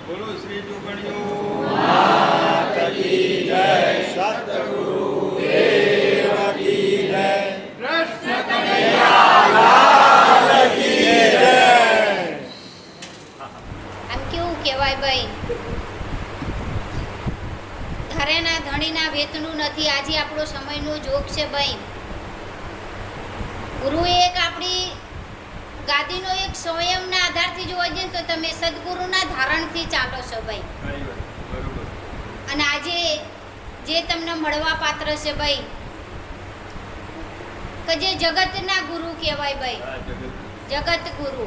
બોલો શ્રી જોગણીઓ માત કી જય, સતગુરુ દેવ કી જય, કૃષ્ણ કનૈયા લાલ કી જય. આમ કેવું કહેવાય ભાઈ, ધરેના ધણીના વેતનું નથી. આજે આપણો સમયનો જોગ છે ભાઈ. ગુરુએ એક આપણી ગાદીનો એક સ્વયંના આધારથી જોવા જઈએ તો તમે સદગુરુના ધારણથી ચાલો છો ભાઈ. અને આજે જે તમને મળવા પાત્ર છે ભાઈ, કે જે જગતના ગુરુ કહેવાય ભાઈ, જગત ગુરુ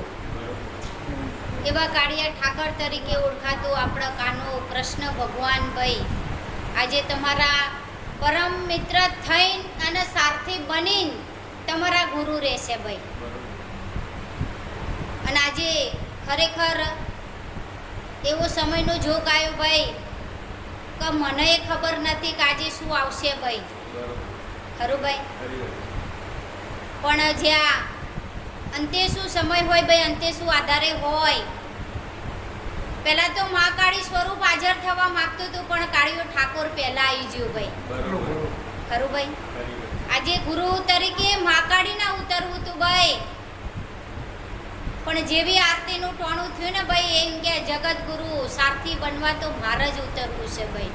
એવા કાળિયા ઠાકર તરીકે ઓળખાતો આપણા કાનો કૃષ્ણ ભગવાન ભાઈ આજે તમારા પરમ મિત્ર થઈને અને સારથી બનીને તમારા ગુરુ રહેશે ભાઈ. અને આજે ખરેખર એવો સમયનો જોગ આવ્યો ભાઈ કે મને એ ખબર નથી કે આજે શું આવશે ભાઈ. ખરું ભાઈ? પણ જ્યાં અંતે શું સમય હોય ભાઈ, અંતે શું આધારે હોય. પહેલા તો મા કાળી સ્વરૂપ હાજર થવા માંગતું હતું, પણ કાળીઓ ઠાકોર પહેલા આવી ગયું ભાઈ. ખરું ભાઈ? આજે ગુરુ તરીકે મા કાળી ના ઉતરવું હતું ભાઈ, પણ જેવી આરતીનું ટોણું થયું ને ભાઈ, એમ કે જગત ગુરુ સારથી બનવા તો મારે જ ઉતરવું છે ભાઈ.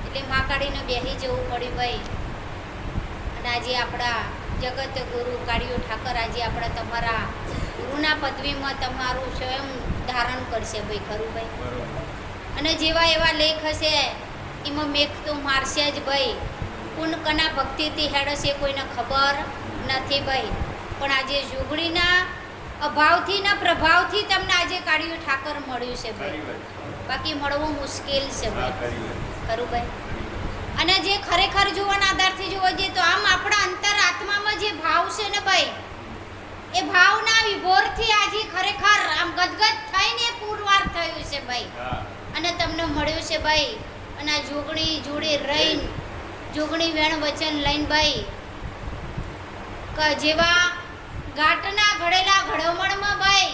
એટલે મા કાળીને બેસી જવું પડ્યું ભાઈ. અને આજે આપણા જગત ગુરુ કાળીઓ ઠાકર આજે આપણા તમારા ગુરુના પદવીમાં તમારું સ્વયં ધારણ કરશે ભાઈ. ખરું ભાઈ? અને જેવા એવા લેખ હશે એમાં મેઘ તો મારશે જ ભાઈ. કોણ કના ભક્તિથી હેડશે કોઈને ખબર નથી ભાઈ. પણ આજે જોગણીના અભાવથી ના પ્રભાવથી તમને આજે કાળીઓ ઠાકર મળ્યું છે ભાઈ. બાકી મળવું મુશ્કેલ છે ભાઈ. ખરું ભાઈ? અને જે ખરેખર જોવાના આધારથી જોવા જઈએ તો આમ આપણા અંતર આત્મામાં જે ભાવ છે ને ભાઈ, એ ભાવના વિભોરથી આજે ખરેખર આમ ગદગદ થઈને પુરવાર થયું છે ભાઈ. અને તમને મળ્યું છે ભાઈ. અને આ જોગણી જોડે રહીને જોગણી વેણ વચન લઈને ભાઈ કે જેવા ઘાટના ઘડેલા ઘડોમણમાં ભાઈ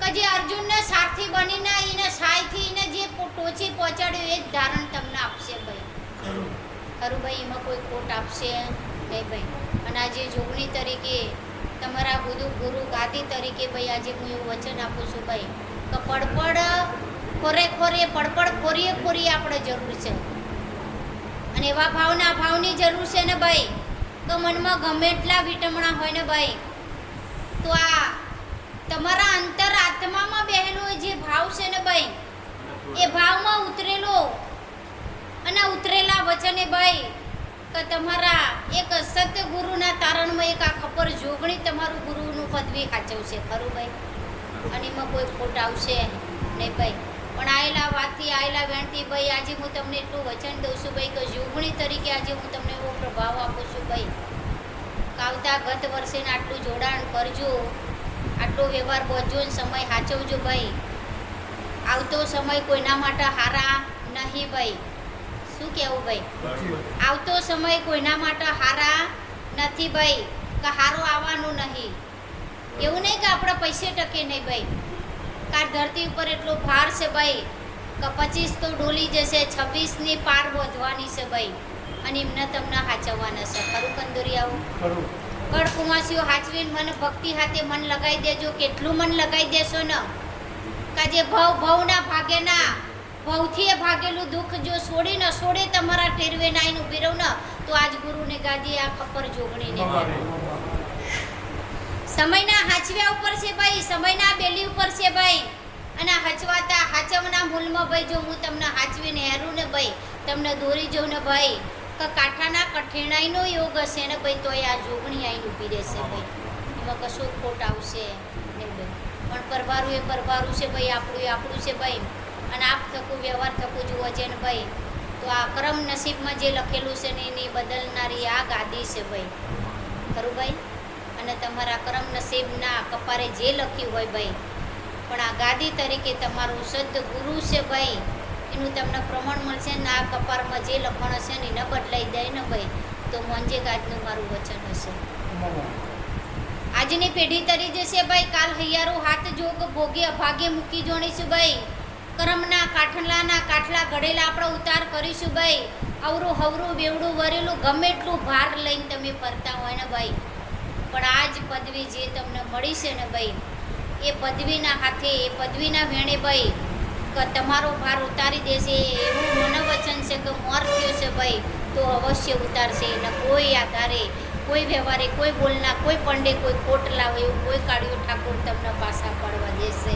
કે જે અર્જુનને સારથી બનીને એને સાયથી એને જે ટોચી પહોંચાડ્યું એ જ ધારણ તમને આપશે ભાઈ. ખરું ભાઈ? એમાં કોઈ ખોટ આપશે નહીં ભાઈ. અને આજે જોગણી તરીકે તમારા ગુરુ ગાદી તરીકે ભાઈ આજે હું એવું વચન આપું છું ભાઈ કે પડપડ ખોરે પડપડ ખોરીએ આપણે જરૂર છે. અને એવા ભાવની જરૂર છે ને ભાઈ તો મનમાં ગમે એટલા વિટમણા હોય ને ભાઈ, તો આ તમારા અંતર આત્મામાં બેહેલો જે ભાવ છે ને ભાઈ, એ ભાવમાં ઉતરેલો અને ઉતરેલા વચને ભાઈ કે તમારા એક સતગુરુના તારણમાં એક આ ખબર જોગણી તમારું ગુરુનું પદવી સાચવશે. ખરું ભાઈ? અને એમાં કોઈ ખોટ આવશે નહીં ભાઈ. પણ આયેલા વાતથી આયેલા વેણથી ભાઈ આજે હું તમને એટલું વચન દઉં છું ભાઈ કે જોગણી તરીકે આજે હું તમને એવો પ્રભાવ આપું છું ભાઈ કે આવતા ગત વર્ષે આટલું જોડાણ કરજો, આટલો વ્યવહાર બોજો, સમય સાચવજો ભાઈ. આવતો સમય કોઈના માટે હારા નહીં ભાઈ. શું કહેવું ભાઈ? આવતો સમય કોઈના માટે હારા નથી ભાઈ, કે હારો આવવાનું નહીં. એવું નહીં કે આપણે પૈસે ટકે નહીં ભાઈ. કાર ધરતી ઉપર એટલો ભાર છે ભાઈ કે 25 તો ડોલી જશે, 26ની પાર વધવાની છે ભાઈ. અને એમને તમને હાચવવાના છે. ખરું કંદોરિયાઓ? કડકુમાસીઓ હાચવીને મને ભક્તિ હાથે મન લગાવી દેજો. કેટલું મન લગાવી દેશો ને કે જે ભવના ભાગેના ભવથી એ ભાગેલું દુઃખ જો છોડે તમારા ટેરવે નાઈને ઊભી રહું ને તો આજ ગુરુને ગાદી આ ખબર જોગણીને સમયના હાચવ્યા ઉપર છે ભાઈ, સમયના બેલી ઉપર છે ભાઈ. અને હચવાતા હાચવના મૂલમાં ભાઈ જો હું તમને હાચવીને હેરું ને ભાઈ, તમને દોરી જાઉં ને ભાઈ કે કાંઠાના કઠિનાઈનો યોગ હશે ને ભાઈ, તો આ જોગણી આઈને ઊભી રહેશે ભાઈ. એમાં કશું ખોટ આવશે નહીં ભાઈ. પણ પરભારું છે ભાઈ, આપણું છે ભાઈ. અને આપ થકું વ્યવહાર થકું જુઓ છે ને ભાઈ, તો આ કરમ નસીબમાં જે લખેલું છે ને એની બદલનારી આ ગાદી છે ભાઈ. ખરું ભાઈ? અને તમારા કરમ નસીબના કપારે જે લખ્યું હોય ભાઈ, પણ આ ગાદી તરીકે તમારું સદગુરુ છે ભાઈ, એનું તમને પ્રમાણ મળશે ને આ કપારમાં જે લખણ હશે ને એને બદલાઈ દે ને ભાઈ, તો મોંજે ગાદનું મારું વચન હશે. આજની પેઢી તરી જશે ભાઈ, કાલ હૈયારો હાથ જોગ ભોગે અભાગે મૂકી જોણીશું ભાઈ. કરમના કાઠલાના કાઠલા ઘડેલા આપણે ઉતાર કરીશું ભાઈ. અવરું હવરું બેવડું વરેલું ગમે એટલું ભાર લઈને તમે ફરતા હોય ને ભાઈ, પણ આ જ પદવી જે તમને મળી છે ને ભાઈ, એ પદવીના હાથે એ પદવીના વેણે ભાઈ કે તમારો ભાર ઉતારી દેશે એવું મનોવચન છે કે મોર થયો છે ભાઈ તો અવશ્ય ઉતારશે. એને કોઈ આધારે કોઈ વ્યવહારે કોઈ બોલના કોઈ પંડે કોઈ કોટ લાવે એવું કોઈ કાળિયો ઠાકોર તમને પાછા પાડવા દેશે.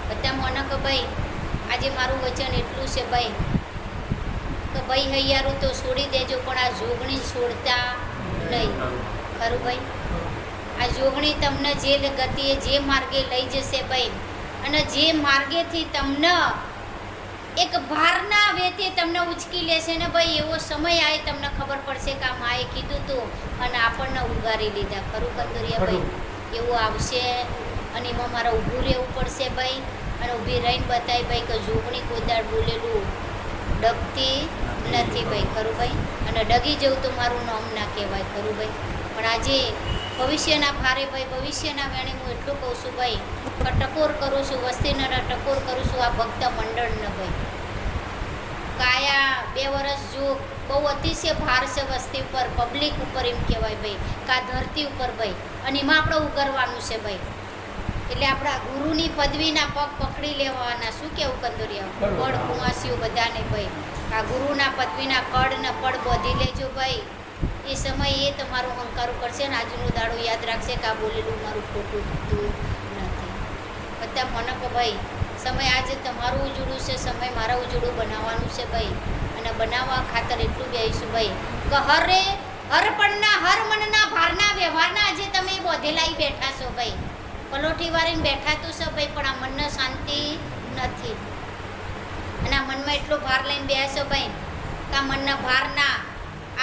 બધા મને કે ભાઈ આજે મારું વચન એટલું છે ભાઈ કે ભાઈ હૈયારું તો છોડી દેજો પણ આ જોગણી છોડતા નહીં. ખરું ભાઈ, આ જોગણી તમને જે ગતિએ જે માર્ગે લઈ જશે ભાઈ, અને જે માર્ગેથી તમને એક ભારના વેતે તમને ઉચકી લેશે ને ભાઈ, એવો સમય આવે તમને ખબર પડશે કે આ માએ કીધું તું અને આપણને ઉગારી લીધા. ખરું કંદુરિયા ભાઈ, એવું આવશે અને એમાં મારે ઊભું રહેવું પડશે ભાઈ, અને ઊભી રહીને બતાવી ભાઈ કે જોગણી કોદાળ બોલેલું ડગતી નથી ભાઈ. ખરું ભાઈ, અને ડગી જવું તો મારું નામ ના કહેવાય. ખરું ભાઈ, પણ આજે ભવિષ્યના ભારે ભાઈ ભવિષ્યના વેણે હું એટલું કહું છું ભાઈ કે ટકોર કરું છું વસ્તીને ટકોર કરું છું આ ભક્ત મંડળને ભાઈ. કાયા 2 વર્ષ જો બહુ અતિશય ભાર છે વસ્તી ઉપર પબ્લિક ઉપર એમ કહેવાય ભાઈ, કા ધરતી ઉપર ભાઈ, અને એમાં આપણે ઉગરવાનું છે ભાઈ. એટલે આપણા ગુરુની પદવીના પગ પકડી લેવાના. શું કેવું કંદુરિયા પડ કુંવાસીઓ બધાને ભાઈ, આ ગુરુના પદવીના કડ ને પડ બોધી લેજો ભાઈ. એ સમય એ તમારું હંકારું કરશે ને આજનો દાડો યાદ રાખશે કે આ બોલેલું મારું ખોટું થતું નથી. બધા મને કે ભાઈ સમય આજે તમારું ઉજળું છે, સમય મારા ઉજળું બનાવવાનું છે ભાઈ, અને બનાવવા ખાતર એટલું બેહીશું ભાઈ કે હરપણના હર મનના ભારના વ્યવહારના આજે તમે બોધેલાઈ બેઠા છો ભાઈ. પલોઠી વાળીને બેઠા તો છે ભાઈ, પણ આ મનને શાંતિ નથી, અને આ મનમાં એટલો ભાર લઈને બેસો ભાઈ કે આ મનના ભારના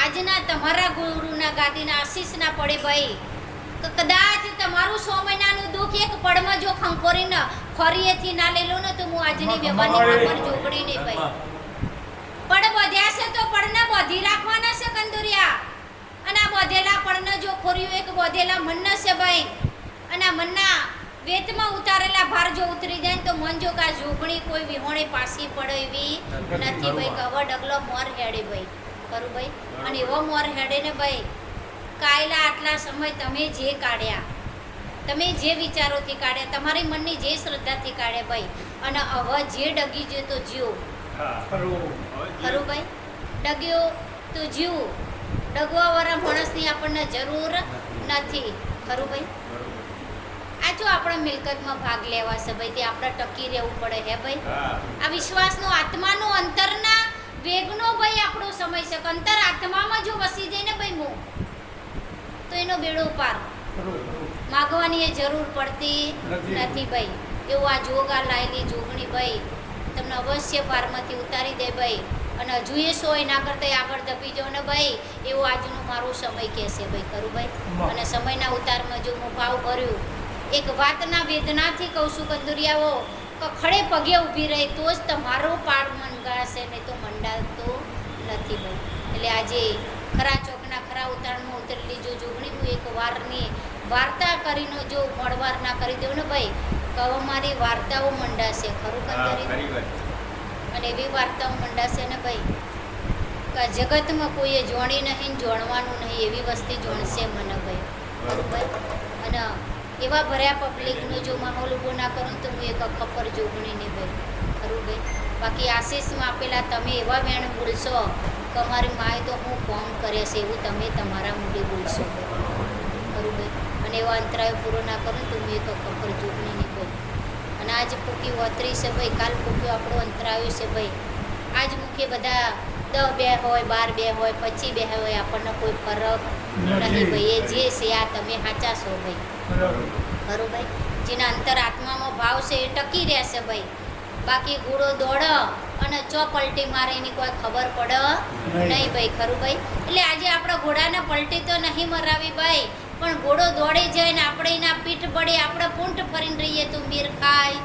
આજના તમારા ગુરુના ગાદીના આશીષ ના પડે ભાઈ. તો કદાચ તમારું 100 મહિનાનું દુઃખ એક પળમાં જો ખંખોરીને ખોરીએથી ના લઈ લો ને તો હું આજની વ્યવહારની ખબર જોગડી નહીં ભાઈ. પડ બધ્યા છે તો પડને બોધી રાખવાના છે કંદુરિયા, અને આ બોધેલા પડને જો ખોર્યું એક બોધેલા મનને છે ભાઈ, અને આ મનના વેતમાં ઉતારેલા ભાર જો ઉતરી જાય તો મન જો કા જોગણી કોઈ વિહોણે પાસી પડે એવી નથી ભાઈ. કવર ડગલો મોર હેડે ભાઈ. ખરું ભાઈ, અને એવો મોર હેડે ને ભાઈ કાયલા આટલા સમય તમે જે કાઢ્યા, તમે જે વિચારોથી કાઢ્યા, તમારી મનની જે શ્રદ્ધાથી કાઢ્યા ભાઈ, અને હવે જે ડગી જો તો જીવો. ખરું ભાઈ, ડગ્યો તો જીવો. ડગવાવાળા માણસની આપણને જરૂર નથી. ખરું ભાઈ, આ જો આપણા મિલકતમાં ભાગ લેવા છે ભાઈ, તે આપણે ટકી રહેવું પડે હે ભાઈ. આ વિશ્વાસનો આત્માનો અંતરના વેગનો ભાઈ આપણો સમય છે. અંતર આત્મામાં જો વસી જાય ને ભાઈ હું તો એનો બેડો પાર, માગવાની એ જરૂર પડતી નથી ભાઈ. એવું આ જોગ આ લાયેલી જોગણી ભાઈ તમને અવશ્ય પારમાંથી ઉતારી દે ભાઈ, અને હજુ એ સોય ના કરતા આગળ દબી જાઓ ને ભાઈ, એવો આજનો મારો સમય કહેશે ભાઈ. ખરું ભાઈ, અને સમયના ઉતારમાં જો હું ભાવ ભર્યું એક વાતના વેદનાથી કહું છું કંદુરિયાઓ કે ખડે પગે ઊભી રહે તો જ તમારો પાર મંગાશે, નહીં તો મંડાતો નથી ભાઈ. એટલે આજે ખરા ચોકના ખરા ઉતારણમાં ઉતરેલી જો જોગણી હું એક વારની વાર્તા કરીને જો મળવાર ના કરી દઉં ને ભાઈ તો હવે મારી વાર્તાઓ મંડાશે. ખરું કંદુરી, અને એવી વાર્તાઓ મંડાશે ને ભાઈ કે જગતમાં કોઈએ જોણી નહીં જોણવાનું નહીં એવી વસ્તી જોણશે મને ભાઈ. ખરું ભાઈ, અને એવા ભર્યા પબ્લિકનો જો માહોલ ઊભો ના કરું તો હું એક ખપર જોગણી નહીં ભાઈ. ખરું ભાઈ, બાકી આશીષમાં આપેલા તમે એવા વેણ બોલશો કે અમારી માએ તો હું કોમ કરે છે એવું તમે તમારા મૂડી બોલશો ભાઈ. ખરું ભાઈ, અને એવા અંતરાયો પૂરો ના કરું તો હું એક ખપર જોગણી નહીં ભાઈ. અને આજ ફૂકી વતરી છે ભાઈ, કાલ ફૂક્યો આપણો અંતરાયો છે ભાઈ. આજ મુખ્ય બધા 10 બે હોય 12 બે હોય 25 બે હોય આપણને કોઈ ફરક નહીં ભાઈ. એ જે છે આ તમે સાચા છો ભાઈ. ખરું ભાઈ, જેના અંતર આત્મામાં ભાવ છે એ ટકી રહેશે ભાઈ. બાકી ઘોડો દોડ અને ચો પલટી મારે એની કોઈ ખબર પડે નહીં ભાઈ. ખરું ભાઈ, એટલે આજે આપણા ઘોડાને પલટી તો નહીં મરાવી ભાઈ, પણ ઘોડો દોડી જાય ને આપણે એના પીઠ બળે આપણે પૂંઠ ફરીને રહીએ તો મીર ખાય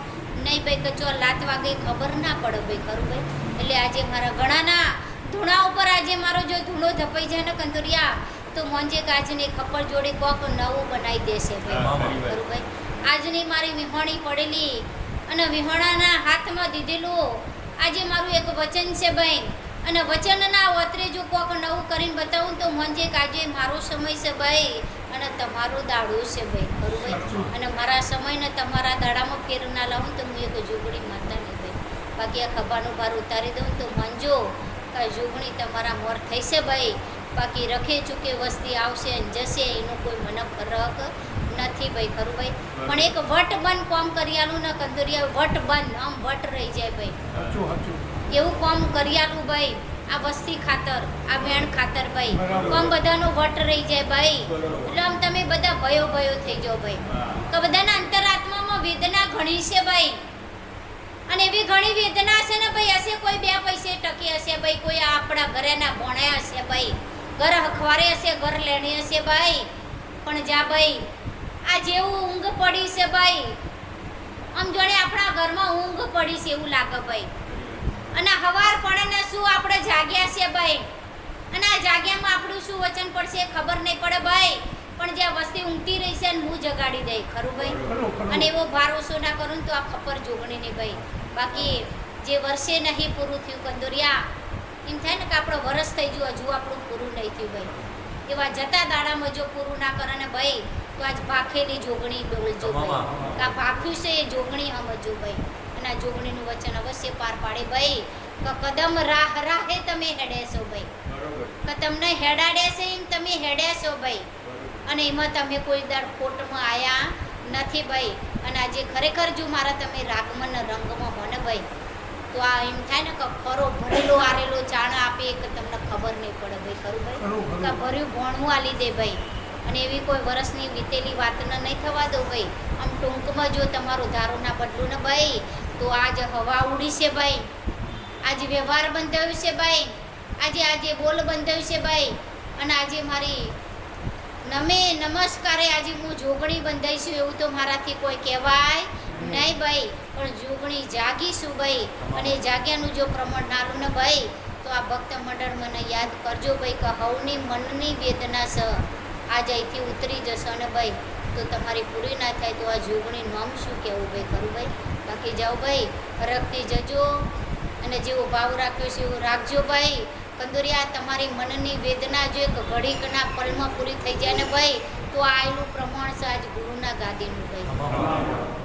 નહીં ભાઈ, કે ચો લાત વાગે ખબર ના પડે ભાઈ. ખરું ભાઈ, એટલે આજે મારા ઘણાના ધૂણા ઉપર આજે મારો જો ધૂળો ધપાઈ જાય ને કંદુરિયા તો મોંજે કાચની ખપર જોડી કોક નવું બનાવી દેશે ભાઈ. ખરું ભાઈ, આજની મારી વિહોણી પડેલી અને વિહોણાના હાથમાં દીધેલું આજે મારું એક વચન છે ભાઈ. અને વચનના વતરે જો કોક નવું કરીને બતાવું તો મને કે આજે મારો સમય છે ભાઈ અને તમારો દાડો છે ભાઈ, ખરું ભાઈ. અને મારા સમયને તમારા દાડામાં ફેર ના લાવું તો હું એક જોગણી માતા નહીં ભાઈ. બાકી આ ખભાનું ભાર ઉતારી દઉં તો મનજો કે જોગણી તમારા મોર થઈ છે ભાઈ. બાકી રખે ચૂકે વસ્તી આવશે અને જશે એનો કોઈ મને ફરક નથી ભાઈ, ખરું ભાઈ. પણ એક વટ બંધ કોમ કરી આલું ને કંદોરિયા વટ બંધ આમ વટ રહી જાય ભાઈ, એવું કોમ કરી આલું ભાઈ. આ વસ્તી ખાતર, આ વેણ ખાતર ભાઈ, કોમ બધાનો વટ રહી જાય ભાઈ. એટલે આમ તમે બધા ભયો ભયો થઈ જાઓ ભાઈ. તો બધાના અંતરાત્મામાં વેદના ઘણી છે ભાઈ. અને એવી ઘણી વેદના છે ને ભાઈ, હશે કોઈ 2 પૈસે ટકી હશે ભાઈ, કોઈ આપણા ઘરેના ભણ્યા હશે ભાઈ, ઘર હખવારે હશે, ઘર લેણી હશે ભાઈ. પણ જા ભાઈ આ જેવું ઊંઘ પડી છે ભાઈ, આમ જોડે આપણા ઘરમાં ઊંઘ પડી છે એવું લાગે ભાઈ. અને હવાર પડે ને શું આપણે જાગ્યા છે ભાઈ, અને આ જાગ્યામાં આપણું શું વચન પડશે ખબર નહીં પડે ભાઈ. પણ જ્યાં વસ્તી ઊંઘતી રહી છે ને હું જગાડી દઈ, ખરું ભાઈ. અને એવો ભરોસો ના કરું તો આ ખબર જોગણી નહીં ભાઈ. બાકી જે વર્ષે નહીં પૂરું થયું કંદોરિયા, એમ થાય ને કે આપણો વરસ થઈ ગયું હજુ આપણું પૂરું નહીં થયું ભાઈ. એવા જતા દાડામાં જો પૂરું ના કરે ને ભાઈ તો આજ ભાખેલી જોગણી બોલજો ભાઈ. કે આ ભાખ્યું છે એ જોગણી સમજો ભાઈ. અને આ જોગણીનું વચન અવશ્ય પાર પાડે ભાઈ. કે કદમ રાહ રાહે તમે હેડેશો ભાઈ, કે તમને હેડાડે છે એમ તમે હેડેશો ભાઈ. અને એમાં તમે કોઈ દર ખોટમાં આયા નથી ભાઈ. અને આજે ખરેખર જો મારા તમે રાગમન રંગમાં મને ભાઈ તો આ એમ થાય ને કે ખરો ભરેલો આરેલો ચાણ આપે કે તમને ખબર નહીં પડે ભાઈ, ખરું ભાઈ. કે ભર્યું ભણવું આલી દે ભાઈ. અને એવી કોઈ વર્ષની વીતેલી વાતને નહીં થવા દો ભાઈ. આમ ટૂંકમાં જો તમારો ધારો ના બદલું ને ભાઈ તો આજ હવા ઉડી છે ભાઈ, આજે વ્યવહાર બંધાયું છે ભાઈ, આજે બોલ બંધાયું છે ભાઈ. અને આજે મારી નમસ્કારે આજે હું જોગણી બંધાઈશું એવું તો મારાથી કોઈ કહેવાય નહીં ભાઈ. પણ જોગણી જાગીશું ભાઈ. અને જાગ્યાનું જો પ્રમાણ નારું ને ભાઈ તો આ ભક્ત મંડળ મને યાદ કરજો ભાઈ કે હવની મનની વેદના છે આજ અહીંથી ઉતરી જશે ને ભાઈ તો તમારી પૂરી ના થાય તો આ જોગણી નામ શું કહેવું ભાઈ, ખરું ભાઈ. બાકી જાઓ ભાઈ, હરખથી જજો અને જેવો ભાવ રાખ્યો છે એવું રાખજો ભાઈ. કંદોરિયા તમારી મનની વેદના જો એક ઘડીકના પલમાં પૂરી થઈ જાય ને ભાઈ તો આ આયલું પ્રમાણ છે આજ ગુરુના ગાદીનું ભાઈ.